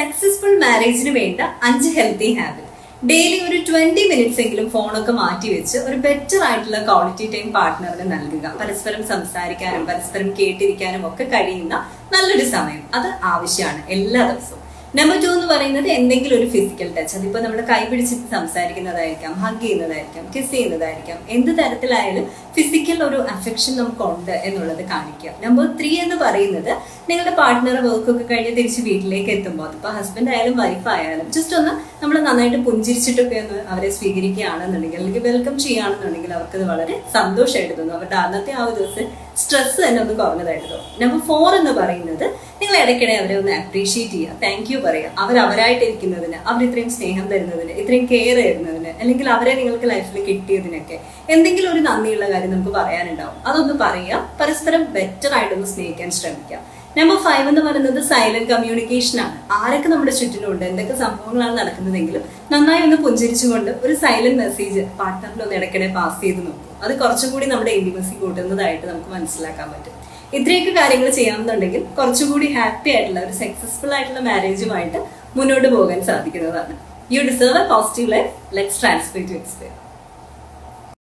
Successful മാരേജിന് വേണ്ട 5 healthy habit. Daily ഒരു 20 minutes എങ്കിലും ഫോണൊക്കെ മാറ്റി വെച്ച് ഒരു ബെറ്റർ ആയിട്ടുള്ള ക്വാളിറ്റി ടൈം പാർട്ട്ണറിന് നൽകുക. പരസ്പരം സംസാരിക്കാനും പരസ്പരം കേട്ടിരിക്കാനും ഒക്കെ കഴിയുന്ന നല്ലൊരു സമയം അത് ആവശ്യമാണ് എല്ലാ ദിവസവും. നമ്പർ 2 എന്ന് പറയുന്നത് എന്തെങ്കിലും ഒരു ഫിസിക്കൽ ടച്ച്. അതിപ്പോ നമ്മൾ കൈ പിടിച്ചിട്ട് സംസാരിക്കുന്നതായിരിക്കാം, ഹഗ് ചെയ്യുന്നതായിരിക്കാം, കിസ് ചെയ്യുന്നതായിരിക്കാം, എന്ത് തരത്തിലായാലും ഫിസിക്കൽ ഒരു അഫെക്ഷൻ നമുക്കുണ്ട് എന്നുള്ളത് കാണിക്കുക. നമ്പർ 3 എന്ന് പറയുന്നത് നിങ്ങളുടെ പാർട്ട്ണർ വർക്കൊക്കെ കഴിഞ്ഞ് തിരിച്ച് വീട്ടിലേക്ക് എത്തുമ്പോൾ, അതിപ്പോ ഹസ്ബൻഡ് ആയാലും വൈഫ് ആയാലും ജസ്റ്റ് ഒന്ന് നമ്മൾ നന്നായിട്ട് പുഞ്ചിരിച്ചിട്ടൊക്കെ ഒന്ന് അവരെ സ്വീകരിക്കുകയാണെന്നുണ്ടെങ്കിൽ അല്ലെങ്കിൽ വെൽക്കം ചെയ്യുകയാണെന്നുണ്ടെങ്കിൽ അവർക്കത് വളരെ സന്തോഷമായിട്ട് തോന്നും. അവരുടെ അന്നത്തെ ആ ഒരു ദിവസം സ്ട്രെസ് തന്നെ ഒന്ന് കുറഞ്ഞതായിട്ട് തോന്നും. നമ്പർ 4 എന്ന് പറയുന്നത് നിങ്ങൾ ഇടയ്ക്കിടെ അവരെ ഒന്ന് അപ്രീഷിയേറ്റ് ചെയ്യുക, താങ്ക് യു പറയുക. അവരായിട്ടിരിക്കുന്നതിന്, അവർ ഇത്രയും സ്നേഹം തരുന്നതിന്, ഇത്രയും കെയർ തരുന്നതിന്, അല്ലെങ്കിൽ അവരെ നിങ്ങൾക്ക് ലൈഫിൽ കിട്ടിയതിനൊക്കെ എന്തെങ്കിലും ഒരു നന്ദിയുള്ള കാര്യം നമുക്ക് പറയാനുണ്ടാവും. അതൊന്ന് പറയുക, പരസ്പരം ബെറ്റർ ആയിട്ടൊന്ന് സ്നേഹിക്കാൻ ശ്രമിക്കുക. നമ്പർ 5 എന്ന് പറയുന്നത് സൈലന്റ് കമ്മ്യൂണിക്കേഷൻ ആണ്. ആരൊക്കെ നമ്മുടെ ചുറ്റിനുണ്ട്, എന്തൊക്കെ സംഭവങ്ങളാണ് നടക്കുന്നതെങ്കിലും നന്നായി ഒന്ന് പുഞ്ചിരിച്ചുകൊണ്ട് ഒരു സൈലന്റ് മെസ്സേജ് പാർട്ട്ണറിന് ഒന്ന് ഇടയ്ക്കിടെ പാസ് ചെയ്ത് നോക്കും. അത് കുറച്ചും കൂടി നമ്മുടെ ഇന്റിമസി കൂട്ടുന്നതായിട്ട് നമുക്ക് മനസ്സിലാക്കാൻ പറ്റും. ഇത്രയൊക്കെ കാര്യങ്ങൾ ചെയ്യാമെന്നുണ്ടെങ്കിൽ കുറച്ചുകൂടി ഹാപ്പി ആയിട്ടുള്ള ഒരു സക്സസ്ഫുൾ ആയിട്ടുള്ള മാരേജുമായിട്ട് മുന്നോട്ട് പോകാൻ സാധിക്കുന്നതാണ്. You deserve a positive life. Let's transfer to experience.